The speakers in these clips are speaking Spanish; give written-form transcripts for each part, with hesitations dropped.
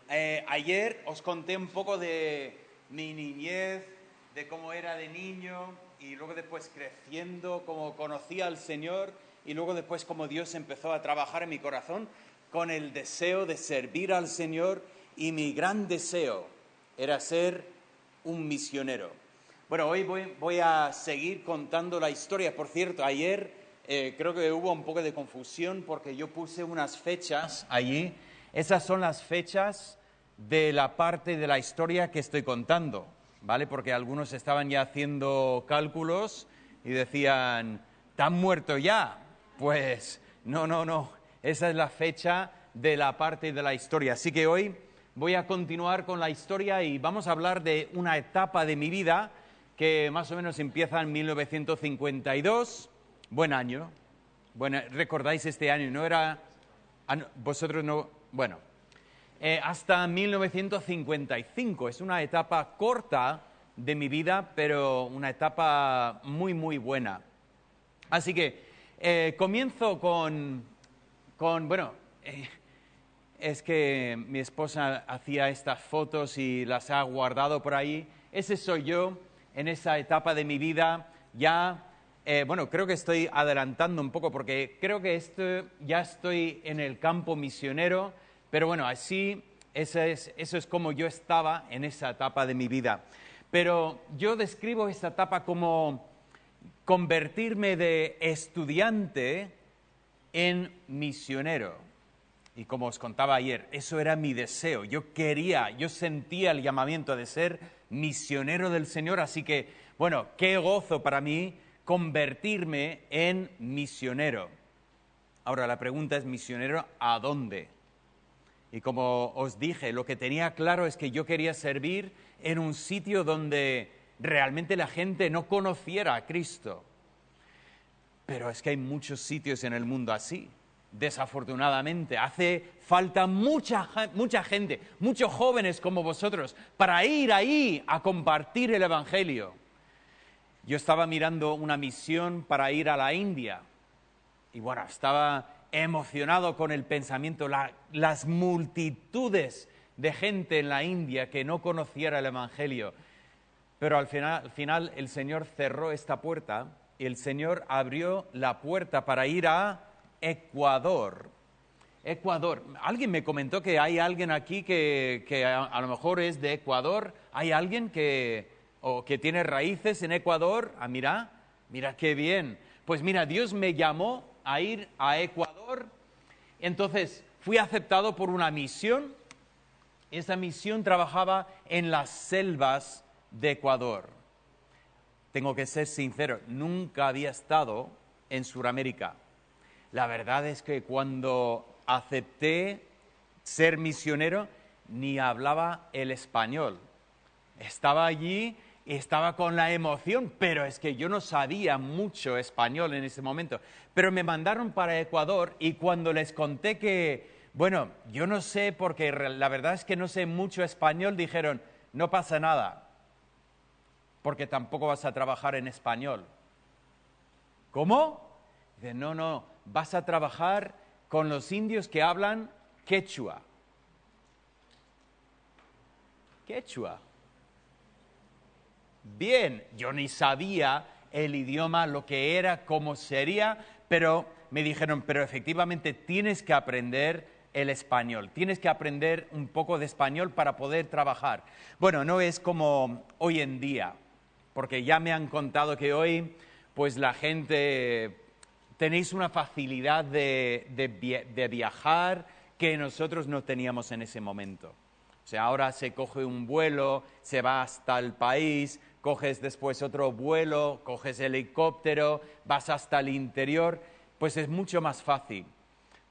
Ayer os conté un poco de mi niñez, de cómo era de niño y luego después creciendo, cómo conocí al Señor y luego después cómo Dios empezó a trabajar en mi corazón con el deseo de servir al Señor y mi gran deseo era ser un misionero. Bueno, hoy voy a seguir contando la historia. Por cierto, ayer creo que hubo un poco de confusión porque yo puse unas fechas allí. Esas son las fechas de la parte de la historia que estoy contando, ¿vale? Porque algunos estaban ya haciendo cálculos y decían, ¿están muertos ya? Pues no, esa es la fecha de la parte de la historia. Así que hoy voy a continuar con la historia y vamos a hablar de una etapa de mi vida que más o menos empieza en 1952. Buen año. Bueno, ¿recordáis este año? ¿No era...? Vosotros no... Bueno, hasta 1955. Es una etapa corta de mi vida, pero una etapa muy, muy buena. Así que comienzo bueno, es que mi esposa hacía estas fotos y las ha guardado por ahí. Ese soy yo en esa etapa de mi vida. Ya, bueno, creo que estoy adelantando un poco porque creo que ya estoy en el campo misionero, pero bueno, así, eso es como yo estaba en esa etapa de mi vida. Pero yo describo esta etapa como convertirme de estudiante en misionero. Y como os contaba ayer, eso era mi deseo. Yo sentía el llamamiento de ser misionero del Señor. Así que, bueno, qué gozo para mí convertirme en misionero. Ahora, la pregunta es, ¿misionero a dónde? Y como os dije, lo que tenía claro es que yo quería servir en un sitio donde realmente la gente no conociera a Cristo. Pero es que hay muchos sitios en el mundo así. Desafortunadamente, hace falta mucha gente, muchos jóvenes como vosotros, para ir ahí a compartir el Evangelio. Yo estaba mirando una misión para ir a la India y bueno, estaba emocionado con el pensamiento, las multitudes de gente en la India que no conociera el Evangelio. Pero al final el Señor cerró esta puerta y el Señor abrió la puerta para ir a Ecuador. Ecuador. Alguien me comentó que hay alguien aquí que a lo mejor es de Ecuador. ¿Hay alguien que tiene raíces en Ecuador? Ah, mira qué bien. Pues mira, Dios me llamó a ir a Ecuador. Entonces fui aceptado por una misión. Esa misión trabajaba en las selvas de Ecuador. Tengo que ser sincero, nunca había estado en Sudamérica. La verdad es que cuando acepté ser misionero, ni hablaba el español. Estaba allí y estaba con la emoción, pero es que yo no sabía mucho español en ese momento. Pero me mandaron para Ecuador y cuando les conté que, bueno, yo no sé porque la verdad es que no sé mucho español, dijeron, no pasa nada, porque tampoco vas a trabajar en español. ¿Cómo? Dice, no, vas a trabajar con los indios que hablan quechua. Quechua. Bien, yo ni sabía el idioma, lo que era, cómo sería, pero me dijeron, pero efectivamente tienes que aprender el español, tienes que aprender un poco de español para poder trabajar. Bueno, no es como hoy en día, porque ya me han contado que hoy, pues la gente, tenéis una facilidad de viajar que nosotros no teníamos en ese momento. O sea, ahora se coge un vuelo, se va hasta el país, coges después otro vuelo, coges helicóptero, vas hasta el interior, pues es mucho más fácil.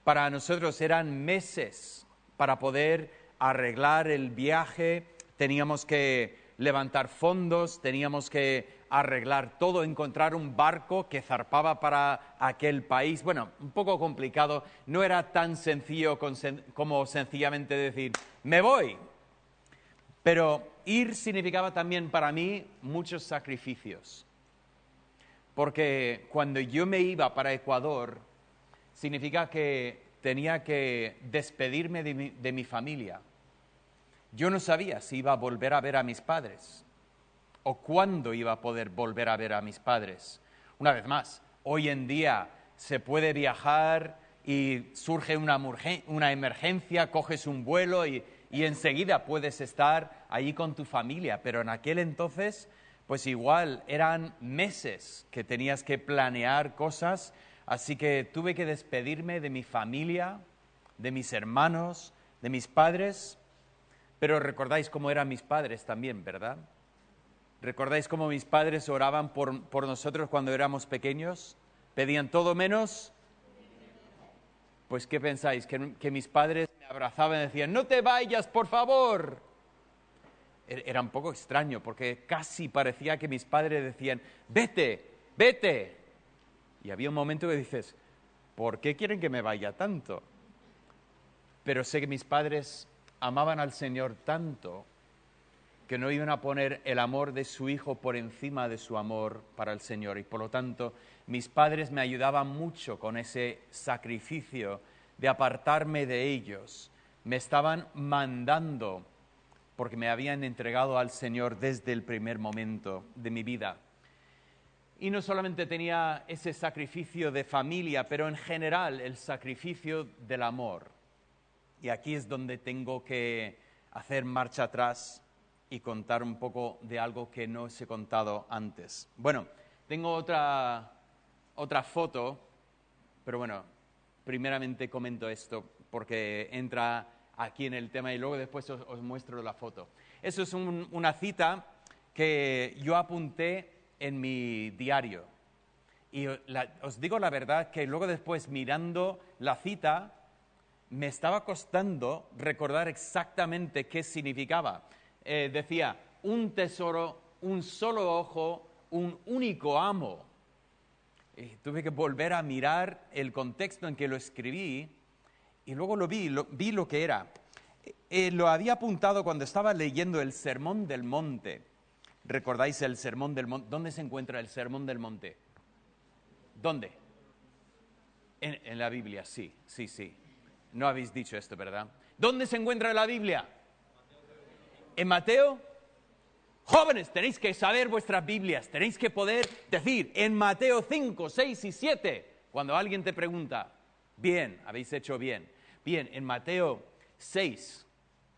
Para nosotros eran meses para poder arreglar el viaje, teníamos que levantar fondos, teníamos que arreglar todo, encontrar un barco que zarpaba para aquel país. Bueno, un poco complicado, no era tan sencillo como sencillamente decir, me voy. Pero ir significaba también para mí muchos sacrificios. Porque cuando yo me iba para Ecuador, significa que tenía que despedirme de mi familia. Yo no sabía si iba a volver a ver a mis padres o cuándo iba a poder volver a ver a mis padres. Una vez más, hoy en día se puede viajar y surge una emergencia, coges un vuelo y enseguida puedes estar allí con tu familia, pero en aquel entonces, pues igual eran meses que tenías que planear cosas, así que tuve que despedirme de mi familia, de mis hermanos, de mis padres, pero recordáis cómo eran mis padres también, ¿verdad? ¿Recordáis cómo mis padres oraban por nosotros cuando éramos pequeños? ¿Pedían todo menos? Pues, ¿qué pensáis? Que mis padres me abrazaban y decían, ¡no te vayas, por favor! Era un poco extraño, porque casi parecía que mis padres decían, ¡vete, vete! Y había un momento que dices, ¿por qué quieren que me vaya tanto? Pero sé que mis padres amaban al Señor tanto que no iban a poner el amor de su Hijo por encima de su amor para el Señor. Y por lo tanto, mis padres me ayudaban mucho con ese sacrificio de apartarme de ellos. Me estaban mandando porque me habían entregado al Señor desde el primer momento de mi vida. Y no solamente tenía ese sacrificio de familia, pero en general el sacrificio del amor. Y aquí es donde tengo que hacer marcha atrás y contar un poco de algo que no os he contado antes. Bueno, tengo otra foto, pero bueno, primeramente comento esto porque entra aquí en el tema y luego después os muestro la foto. Eso es una cita que yo apunté en mi diario. Y os digo la verdad que luego después mirando la cita me estaba costando recordar exactamente qué significaba. Decía, un tesoro, un solo ojo, un único amo. Tuve que volver a mirar el contexto en que lo escribí y luego vi lo que era. Lo había apuntado cuando estaba leyendo el Sermón del Monte. ¿Recordáis el Sermón del Monte? ¿Dónde se encuentra el Sermón del Monte? ¿Dónde? En la Biblia, sí. No habéis dicho esto, ¿verdad? ¿Dónde se encuentra la Biblia? ¿En Mateo? Jóvenes, tenéis que saber vuestras Biblias, tenéis que poder decir en Mateo 5, 6 y 7, cuando alguien te pregunta, bien, habéis hecho bien. Bien, en Mateo 6,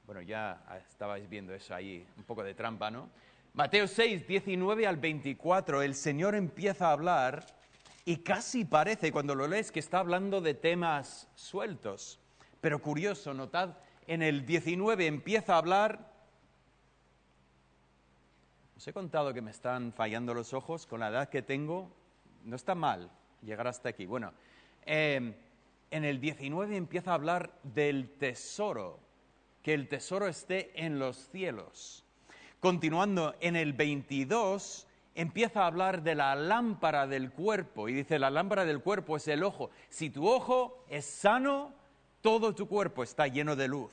bueno, ya estabais viendo eso ahí, un poco de trampa, ¿no? Mateo 6, 19 al 24, el Señor empieza a hablar y casi parece, cuando lo lees, que está hablando de temas sueltos. Pero curioso, notad, en el 19 empieza a hablar. Os he contado que me están fallando los ojos con la edad que tengo. No está mal llegar hasta aquí. Bueno, en el 19 empieza a hablar del tesoro, que el tesoro esté en los cielos. Continuando, en el 22 empieza a hablar de la lámpara del cuerpo y dice, la lámpara del cuerpo es el ojo. Si tu ojo es sano, todo tu cuerpo está lleno de luz.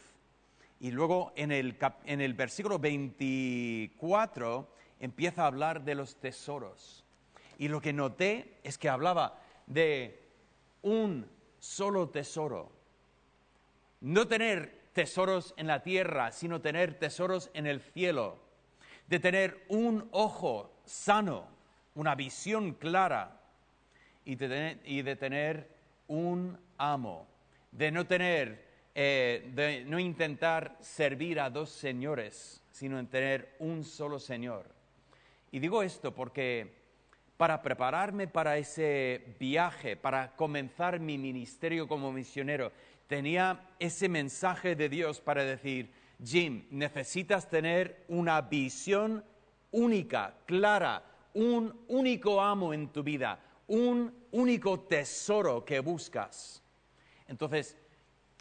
Y luego en el versículo 24 empieza a hablar de los tesoros. Y lo que noté es que hablaba de un solo tesoro. No tener tesoros en la tierra, sino tener tesoros en el cielo. De tener un ojo sano, una visión clara y de tener un amo. De no intentar servir a dos señores, sino en tener un solo Señor. Y digo esto porque para prepararme para ese viaje, para comenzar mi ministerio como misionero, tenía ese mensaje de Dios para decir, Jim, necesitas tener una visión única, clara, un único amo en tu vida, un único tesoro que buscas. Entonces,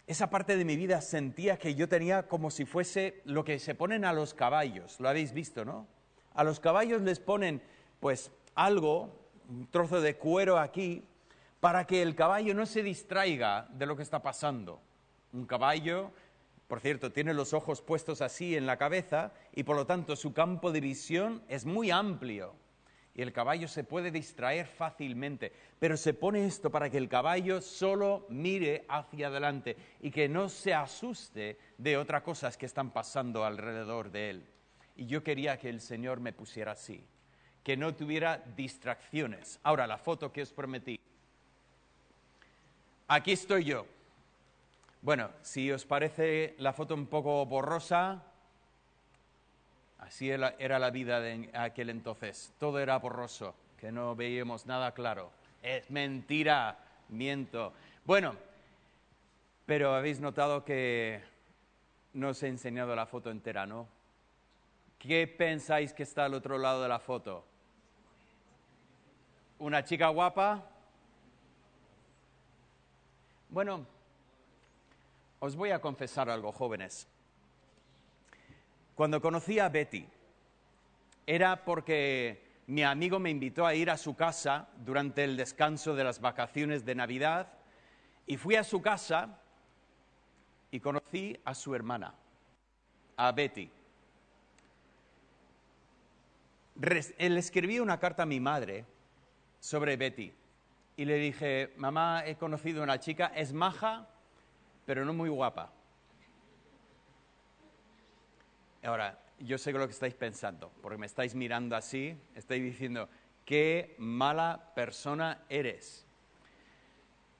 esa parte de mi vida sentía que yo tenía como si fuese lo que se ponen a los caballos. Lo habéis visto, ¿no? A los caballos les ponen, pues, algo, un trozo de cuero aquí, para que el caballo no se distraiga de lo que está pasando. Un caballo, por cierto, tiene los ojos puestos así en la cabeza y por lo tanto su campo de visión es muy amplio. y el caballo se puede distraer fácilmente, pero se pone esto para que el caballo solo mire hacia adelante y que no se asuste de otras cosas que están pasando alrededor de él. Y yo quería que el Señor me pusiera así, que no tuviera distracciones. Ahora, la foto que os prometí. Aquí estoy yo. Bueno, si os parece la foto un poco borrosa, así era la vida de aquel entonces. Todo era borroso, que no veíamos nada claro. Es mentira, miento. Bueno, pero habéis notado que no os he enseñado la foto entera, ¿no? ¿Qué pensáis que está al otro lado de la foto? ¿Una chica guapa? Bueno, os voy a confesar algo, jóvenes. Cuando conocí a Betty, era porque mi amigo me invitó a ir a su casa durante el descanso de las vacaciones de Navidad y fui a su casa y conocí a su hermana, a Betty. Le escribí una carta a mi madre sobre Betty y le dije, mamá, he conocido a una chica, es maja, pero no muy guapa. Ahora, yo sé lo que estáis pensando, porque me estáis mirando así, estáis diciendo, qué mala persona eres.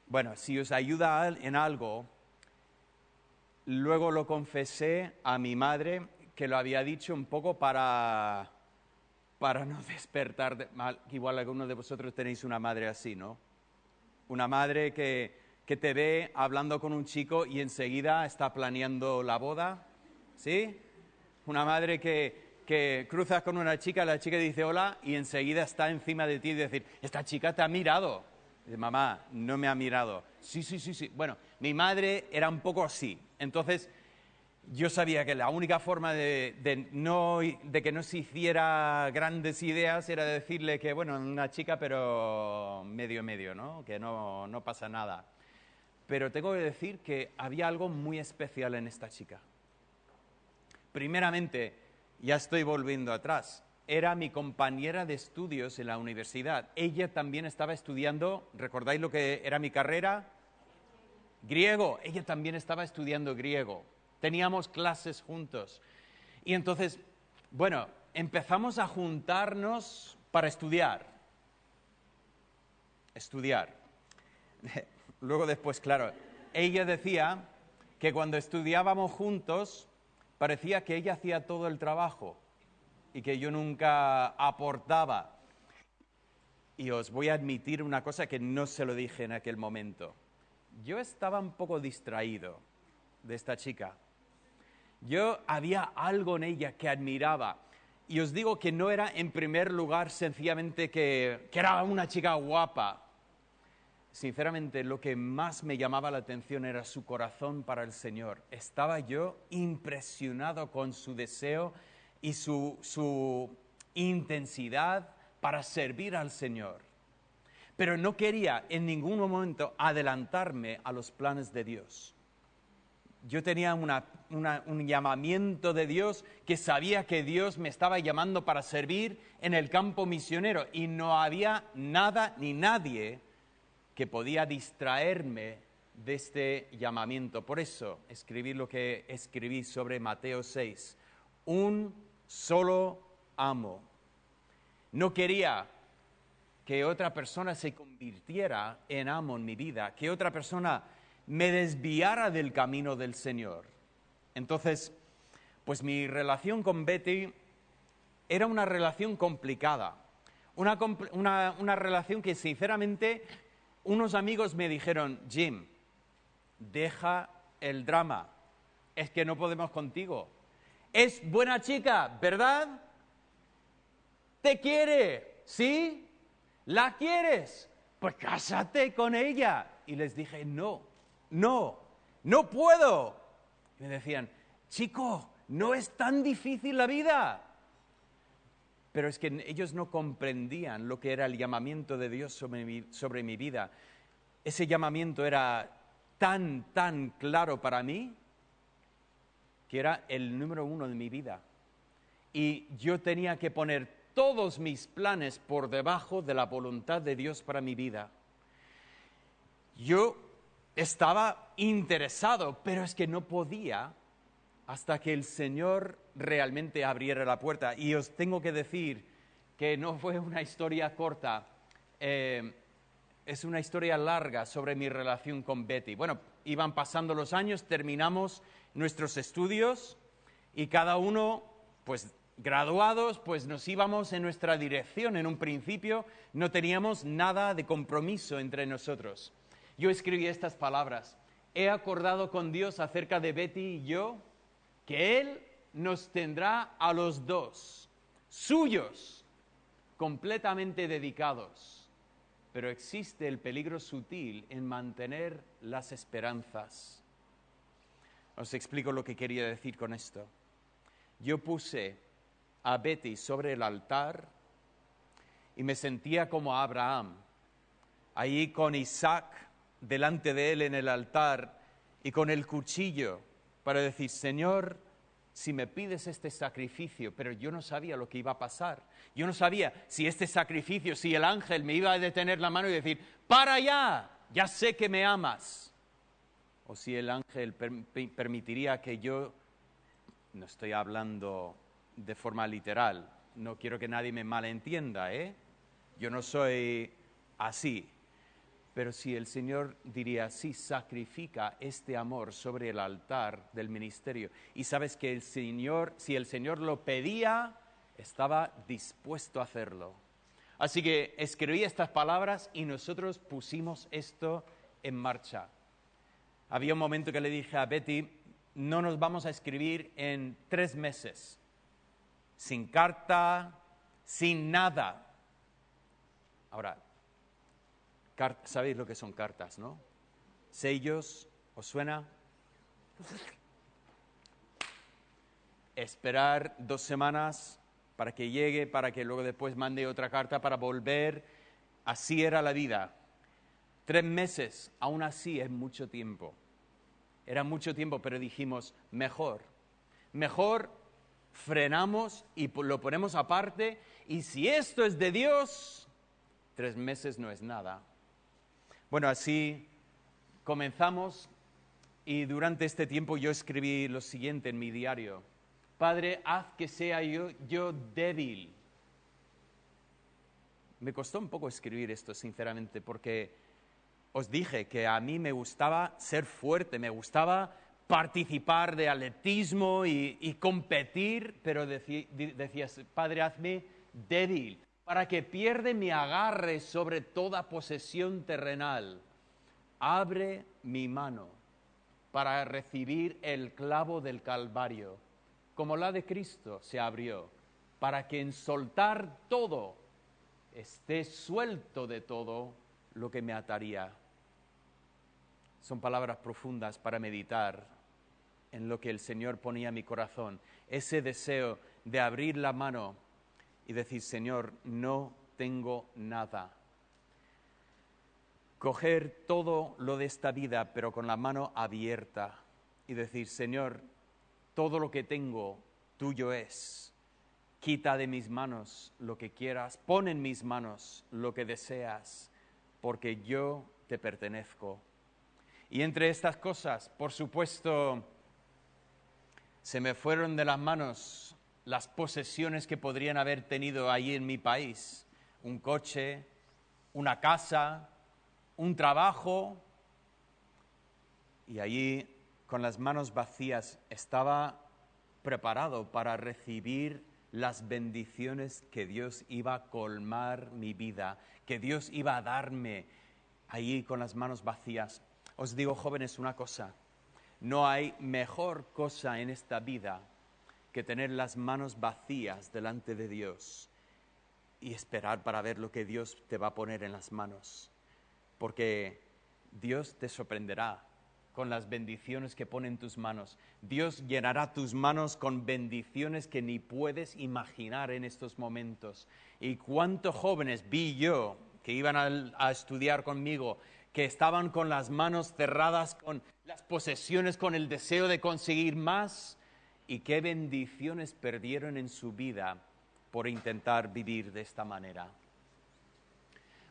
Bueno, si os ayuda en algo, luego lo confesé a mi madre, que lo había dicho un poco para no despertar mal. Igual algunos de vosotros tenéis una madre así, ¿no? Una madre que te ve hablando con un chico y enseguida está planeando la boda, ¿sí? Una madre que cruzas con una chica, la chica dice hola y enseguida está encima de ti y decir, esta chica te ha mirado. Dice, mamá, no me ha mirado. Sí. Bueno, mi madre era un poco así. Entonces, yo sabía que la única forma de que no se hiciera grandes ideas era decirle que, bueno, una chica, pero medio, ¿no? Que no pasa nada. Pero tengo que decir que había algo muy especial en esta chica. Primeramente, ya estoy volviendo atrás, era mi compañera de estudios en la universidad. Ella también estaba estudiando, ¿recordáis lo que era mi carrera? Griego. Ella también estaba estudiando griego. Teníamos clases juntos. Y entonces, bueno, empezamos a juntarnos para estudiar. Luego después, claro, ella decía que cuando estudiábamos juntos parecía que ella hacía todo el trabajo y que yo nunca aportaba. Y os voy a admitir una cosa que no se lo dije en aquel momento. Yo estaba un poco distraído de esta chica. Yo había algo en ella que admiraba. Y os digo que no era en primer lugar sencillamente que era una chica guapa. Sinceramente, lo que más me llamaba la atención era su corazón para el Señor. Estaba yo impresionado con su deseo y su intensidad para servir al Señor. Pero no quería en ningún momento adelantarme a los planes de Dios. Yo tenía un llamamiento de Dios que sabía que Dios me estaba llamando para servir en el campo misionero y no había nada ni nadie que podía distraerme de este llamamiento. Por eso escribí lo que escribí sobre Mateo 6. Un solo amo. No quería que otra persona se convirtiera en amo en mi vida, que otra persona me desviara del camino del Señor. Entonces, pues mi relación con Betty era una relación complicada, una relación que sinceramente unos amigos me dijeron, Jim, deja el drama, es que no podemos contigo. Es buena chica, ¿verdad? Te quiere, ¿sí? ¿La quieres? Pues cásate con ella. Y les dije, no puedo. Y me decían, chico, no es tan difícil la vida. Pero es que ellos no comprendían lo que era el llamamiento de Dios sobre mi vida. Ese llamamiento era tan claro para mí que era el número uno de mi vida. Y yo tenía que poner todos mis planes por debajo de la voluntad de Dios para mi vida. Yo estaba interesado, pero es que no podía hasta que el Señor realmente abriera la puerta. Y os tengo que decir que no fue una historia corta, es una historia larga sobre mi relación con Betty. Bueno, iban pasando los años, terminamos nuestros estudios y cada uno, pues graduados, pues nos íbamos en nuestra dirección. En un principio no teníamos nada de compromiso entre nosotros. Yo escribí estas palabras: he acordado con Dios acerca de Betty y yo que Él nos tendrá a los dos, suyos, completamente dedicados. Pero existe el peligro sutil en mantener las esperanzas. Os explico lo que quería decir con esto. Yo puse a Betty sobre el altar y me sentía como Abraham, ahí con Isaac delante de él en el altar y con el cuchillo para decir: Señor, si me pides este sacrificio, pero yo no sabía lo que iba a pasar. Yo no sabía si este sacrificio, si el ángel me iba a detener la mano y decir: para allá, ya sé que me amas. O si el ángel permitiría que yo, no estoy hablando de forma literal, no quiero que nadie me malentienda, yo no soy así. Pero si el Señor diría: sí, sacrifica este amor sobre el altar del ministerio. Y sabes que si el Señor lo pedía, estaba dispuesto a hacerlo. Así que escribí estas palabras y nosotros pusimos esto en marcha. Había un momento que le dije a Betty: no nos vamos a escribir en 3 meses. Sin carta, sin nada. Ahora, sabéis lo que son cartas, ¿no? Sellos, ¿os suena? Esperar 2 semanas para que llegue, para que luego después mande otra carta para volver. Así era la vida. 3 meses, aún así es mucho tiempo. Era mucho tiempo, pero dijimos: mejor frenamos y lo ponemos aparte. Y si esto es de Dios, 3 meses no es nada. Bueno, así comenzamos y durante este tiempo yo escribí lo siguiente en mi diario: Padre, haz que sea yo débil. Me costó un poco escribir esto, sinceramente, porque os dije que a mí me gustaba ser fuerte, me gustaba participar de atletismo y competir, pero decías: Padre, hazme débil, para que pierda mi agarre sobre toda posesión terrenal. Abre mi mano para recibir el clavo del Calvario, como la de Cristo se abrió, para que en soltar todo esté suelto de todo lo que me ataría. Son palabras profundas para meditar en lo que el Señor ponía en mi corazón. Ese deseo de abrir la mano y decir: Señor, no tengo nada. Coger todo lo de esta vida, pero con la mano abierta y decir: Señor, todo lo que tengo tuyo es. Quita de mis manos lo que quieras, pon en mis manos lo que deseas, porque yo te pertenezco. Y entre estas cosas, por supuesto, se me fueron de las manos las posesiones que podrían haber tenido allí en mi país: un coche, una casa, un trabajo. Y allí, con las manos vacías, estaba preparado para recibir las bendiciones que Dios iba a colmar mi vida, que Dios iba a darme allí con las manos vacías. Os digo, jóvenes, una cosa: no hay mejor cosa en esta vida que tener las manos vacías delante de Dios y esperar para ver lo que Dios te va a poner en las manos. Porque Dios te sorprenderá con las bendiciones que pone en tus manos. Dios llenará tus manos con bendiciones que ni puedes imaginar en estos momentos. Y cuántos jóvenes vi yo que iban a estudiar conmigo, que estaban con las manos cerradas, con las posesiones, con el deseo de conseguir más, y qué bendiciones perdieron en su vida por intentar vivir de esta manera.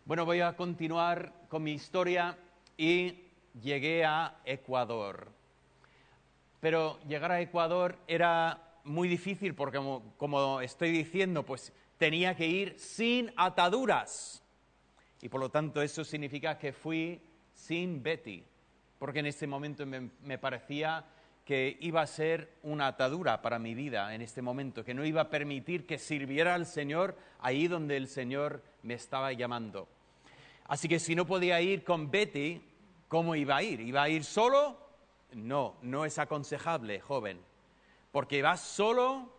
Bueno, voy a continuar con mi historia y llegué a Ecuador. Pero llegar a Ecuador era muy difícil porque, como estoy diciendo, pues tenía que ir sin ataduras. Y por lo tanto eso significa que fui sin Betty, porque en ese momento me parecía que iba a ser una atadura para mi vida en este momento, que no iba a permitir que sirviera al Señor ahí donde el Señor me estaba llamando. Así que si no podía ir con Betty, ¿cómo iba a ir? ¿Iba a ir solo? No, no es aconsejable, joven, porque vas solo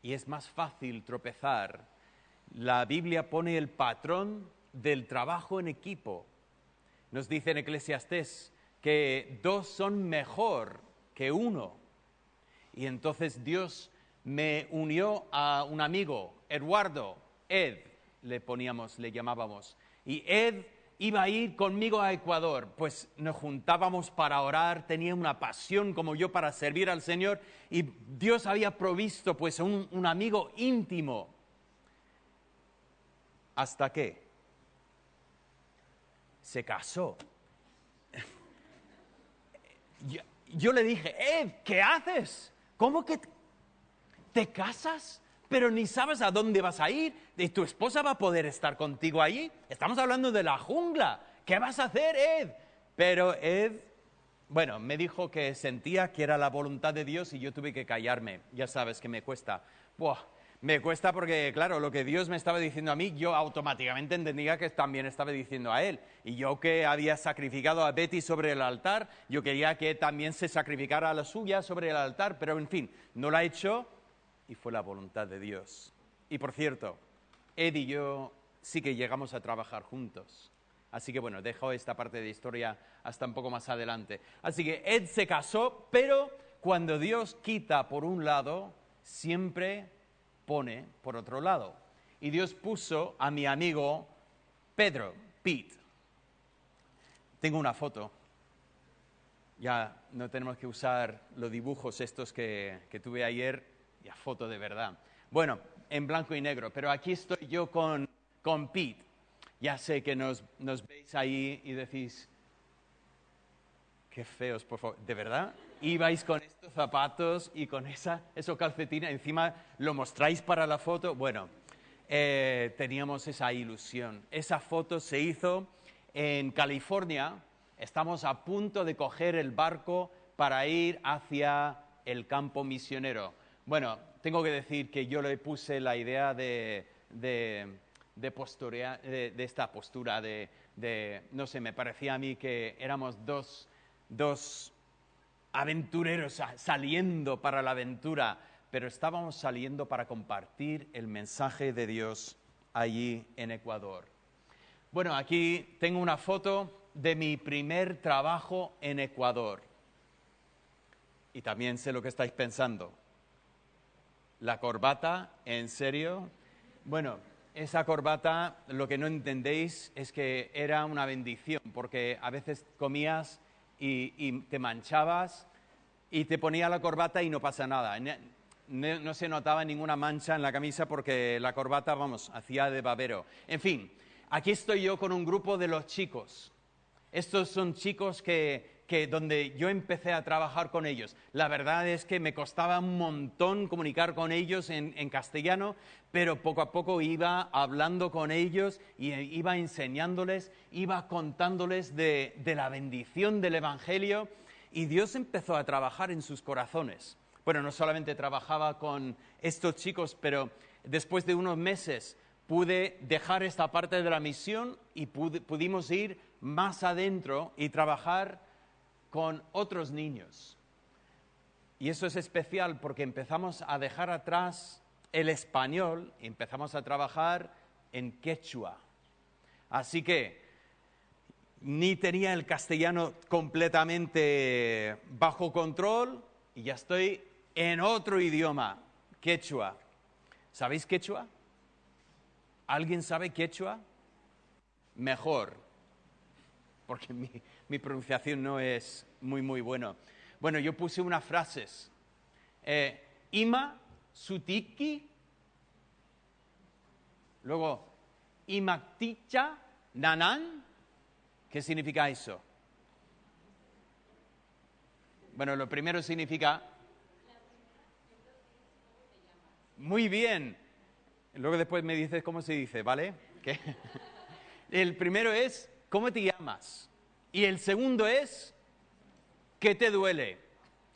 y es más fácil tropezar. La Biblia pone el patrón del trabajo en equipo. Nos dice en Eclesiastés que 2 son mejor que 1. Y entonces Dios me unió a un amigo, Eduardo, Ed, le llamábamos. Y Ed iba a ir conmigo a Ecuador, pues nos juntábamos para orar, tenía una pasión como yo para servir al Señor y Dios había provisto pues un amigo íntimo. ¿Hasta qué? Se casó. Yo le dije, Ed, ¿qué haces? ¿Cómo que te casas? Pero ni sabes a dónde vas a ir. ¿Y tu esposa va a poder estar contigo allí? Estamos hablando de la jungla. ¿Qué vas a hacer, Ed? Pero Ed, bueno, me dijo que sentía que era la voluntad de Dios y yo tuve que callarme. Ya sabes que me cuesta. Me cuesta porque, claro, lo que Dios me estaba diciendo a mí, yo automáticamente entendía que también estaba diciendo a Él. Y yo que había sacrificado a Betty sobre el altar, yo quería que también se sacrificara a la suya sobre el altar, pero en fin, no lo ha hecho y fue la voluntad de Dios. Y por cierto, Ed y yo sí que llegamos a trabajar juntos. Así que bueno, dejo esta parte de historia hasta un poco más adelante. Así que Ed se casó, pero cuando Dios quita por un lado, siempre pone por otro lado. Y Dios puso a mi amigo Pedro, Pete. Tengo una foto. Ya no tenemos que usar los dibujos estos que tuve ayer, ya foto de verdad. Bueno, en blanco y negro, pero aquí estoy yo con Pete. Ya sé que nos veis ahí y decís, qué feos, por favor. ¿De verdad? ¿Ibais con estos zapatos y con esos calcetines? Encima lo mostráis para la foto. Bueno, teníamos esa ilusión. Esa foto se hizo en California. Estamos a punto de coger el barco para ir hacia el campo misionero. Bueno, tengo que decir que yo le puse la idea de esta postura, no sé, me parecía a mí que éramos dos aventureros saliendo para la aventura, pero estábamos saliendo para compartir el mensaje de Dios allí en Ecuador. Bueno, aquí tengo una foto de mi primer trabajo en Ecuador. Y también sé lo que estáis pensando. ¿La corbata? ¿En serio? Bueno, esa corbata, lo que no entendéis es que era una bendición, porque a veces comías y te manchabas y te ponía la corbata y no pasa nada. No se notaba ninguna mancha en la camisa porque la corbata, hacía de babero. En fin, aquí estoy yo con un grupo de los chicos. Estos son chicos que donde yo empecé a trabajar con ellos. La verdad es que me costaba un montón comunicar con ellos en castellano, pero poco a poco iba hablando con ellos y iba enseñándoles, iba contándoles de la bendición del Evangelio y Dios empezó a trabajar en sus corazones. Bueno, no solamente trabajaba con estos chicos, pero después de unos meses pude dejar esta parte de la misión y pudimos ir más adentro y trabajar con otros niños. Y eso es especial porque empezamos a dejar atrás el español y empezamos a trabajar en quechua. Así que ni tenía el castellano completamente bajo control y ya estoy en otro idioma, quechua. ¿Sabéis quechua? ¿Alguien sabe quechua? Mejor, porque mi pronunciación no es muy buena. Bueno, yo puse unas frases. Ima sutiki Luego, Imakticha Nanan, ¿qué significa eso? Bueno, lo primero significa... Muy bien. Luego después me dices cómo se dice, ¿vale? ¿Qué? El primero es, ¿cómo te llamas? Y el segundo es, ¿qué te duele?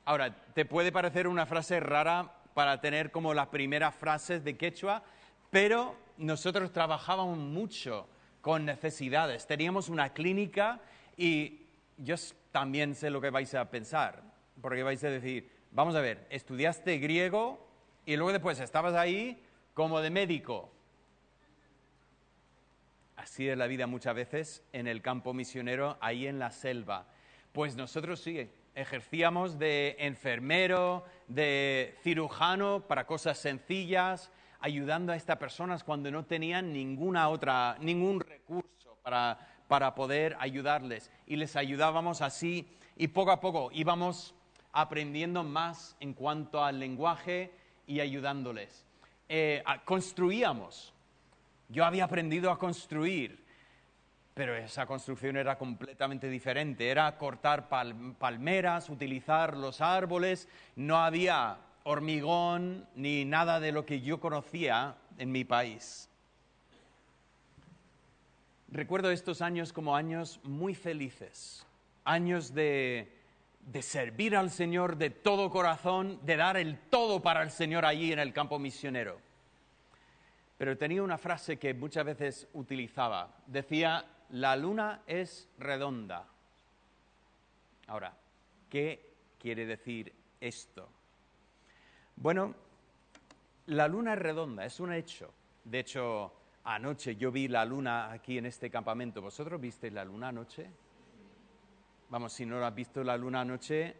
Ahora, te puede parecer una frase rara para tener como las primeras frases de quechua, pero nosotros trabajábamos mucho con necesidades. Teníamos una clínica y yo también sé lo que vais a pensar, porque vais a decir, vamos a ver, estudiaste griego y luego después estabas ahí como de médico. Así es la vida muchas veces en el campo misionero, ahí en la selva. Pues nosotros sí, ejercíamos de enfermero, de cirujano para cosas sencillas, ayudando a estas personas cuando no tenían ningún recurso para poder ayudarles. Y les ayudábamos así y poco a poco íbamos aprendiendo más en cuanto al lenguaje y ayudándoles. Construíamos. Yo había aprendido a construir, pero esa construcción era completamente diferente. Era cortar palmeras, utilizar los árboles. No había hormigón ni nada de lo que yo conocía en mi país. Recuerdo estos años como años muy felices, años de servir al Señor de todo corazón, de dar el todo para el Señor allí en el campo misionero. Pero tenía una frase que muchas veces utilizaba. Decía, la luna es redonda. Ahora, ¿qué quiere decir esto? Bueno, la luna es redonda, es un hecho. De hecho, anoche yo vi la luna aquí en este campamento. ¿Vosotros visteis la luna anoche? Vamos, si no has visto la luna anoche,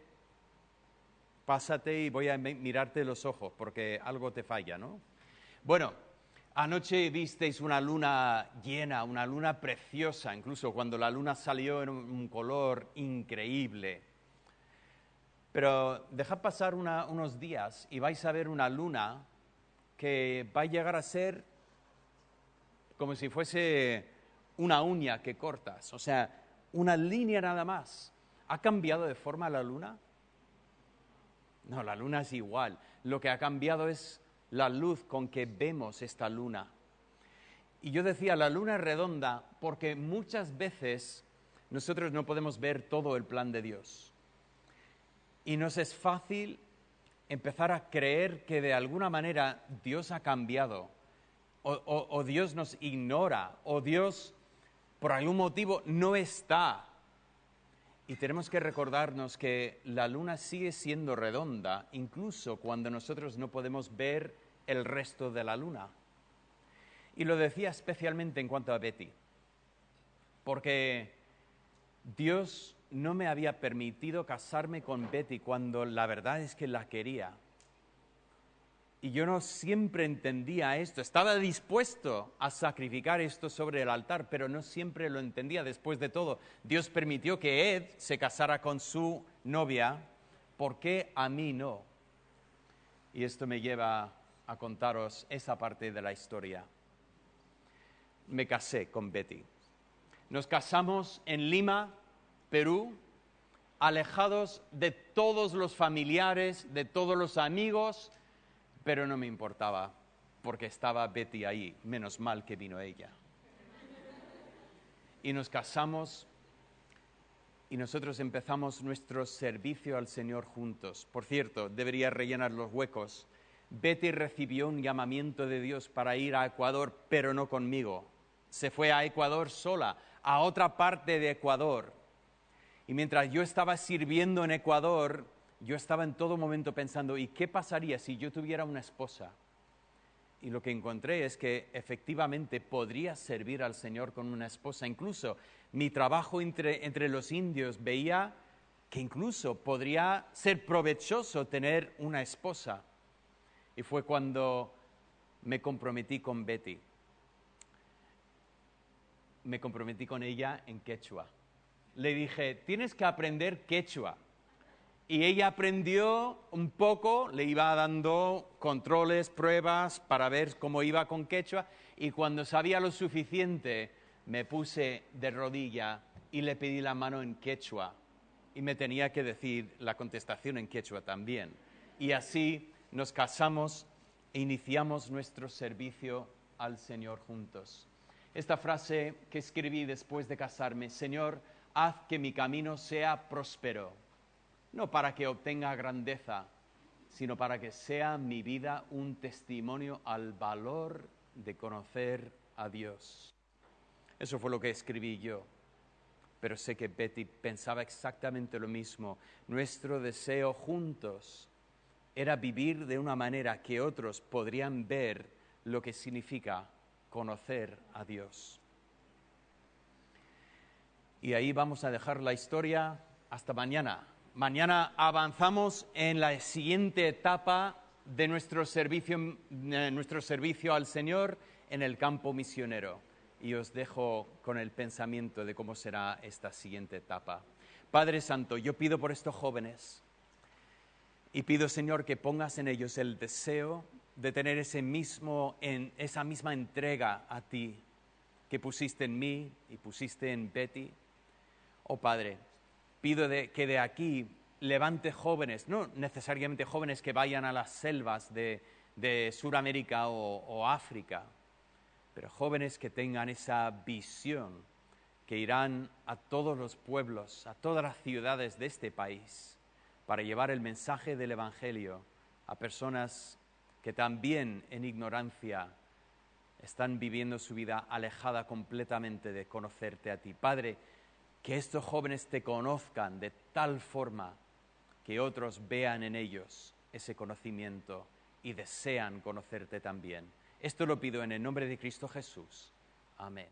pásate y voy a mirarte los ojos, porque algo te falla, ¿no? Bueno, anoche visteis una luna llena, una luna preciosa, incluso cuando la luna salió en un color increíble. Pero dejad pasar unos días y vais a ver una luna que va a llegar a ser como si fuese una uña que cortas, o sea, una línea nada más. ¿Ha cambiado de forma la luna? No, la luna es igual. Lo que ha cambiado es la luz con que vemos esta luna. Y yo decía, la luna es redonda porque muchas veces nosotros no podemos ver todo el plan de Dios. Y nos es fácil empezar a creer que de alguna manera Dios ha cambiado, o Dios nos ignora, o Dios por algún motivo no está. Y tenemos que recordarnos que la luna sigue siendo redonda, incluso cuando nosotros no podemos ver el resto de la luna. Y lo decía especialmente en cuanto a Betty, porque Dios no me había permitido casarme con Betty cuando la verdad es que la quería. Y yo no siempre entendía esto. Estaba dispuesto a sacrificar esto sobre el altar, pero no siempre lo entendía. Después de todo, Dios permitió que Ed se casara con su novia. ¿Por qué a mí no? Y esto me lleva a contaros esa parte de la historia. Me casé con Betty. Nos casamos en Lima, Perú, alejados de todos los familiares, de todos los amigos, pero no me importaba, porque estaba Betty ahí, menos mal que vino ella. Y nos casamos y nosotros empezamos nuestro servicio al Señor juntos. Por cierto, debería rellenar los huecos. Betty recibió un llamamiento de Dios para ir a Ecuador, pero no conmigo. Se fue a Ecuador sola, a otra parte de Ecuador. Y mientras yo estaba sirviendo en Ecuador, yo estaba en todo momento pensando, ¿y qué pasaría si yo tuviera una esposa? Y lo que encontré es que efectivamente podría servir al Señor con una esposa. Incluso mi trabajo entre los indios veía que incluso podría ser provechoso tener una esposa. Y fue cuando me comprometí con Betty. Me comprometí con ella en quechua. Le dije, tienes que aprender quechua. Y ella aprendió un poco, le iba dando controles, pruebas para ver cómo iba con quechua, y cuando sabía lo suficiente me puse de rodilla y le pedí la mano en quechua y me tenía que decir la contestación en quechua también. Y así nos casamos e iniciamos nuestro servicio al Señor juntos. Esta frase que escribí después de casarme: Señor, haz que mi camino sea próspero, no para que obtenga grandeza, sino para que sea mi vida un testimonio al valor de conocer a Dios. Eso fue lo que escribí yo, pero sé que Betty pensaba exactamente lo mismo. Nuestro deseo juntos era vivir de una manera que otros podrían ver lo que significa conocer a Dios. Y ahí vamos a dejar la historia hasta mañana. Mañana avanzamos en la siguiente etapa de nuestro servicio al Señor en el campo misionero. Y os dejo con el pensamiento de cómo será esta siguiente etapa. Padre Santo, yo pido por estos jóvenes y pido, Señor, que pongas en ellos el deseo de tener esa misma entrega a ti que pusiste en mí y pusiste en Betty. Oh Padre, pido que de aquí levante jóvenes, no necesariamente jóvenes que vayan a las selvas de Sudamérica o África, pero jóvenes que tengan esa visión, que irán a todos los pueblos, a todas las ciudades de este país, para llevar el mensaje del Evangelio a personas que también en ignorancia están viviendo su vida alejada completamente de conocerte a ti. Padre, que estos jóvenes te conozcan de tal forma que otros vean en ellos ese conocimiento y desean conocerte también. Esto lo pido en el nombre de Cristo Jesús. Amén.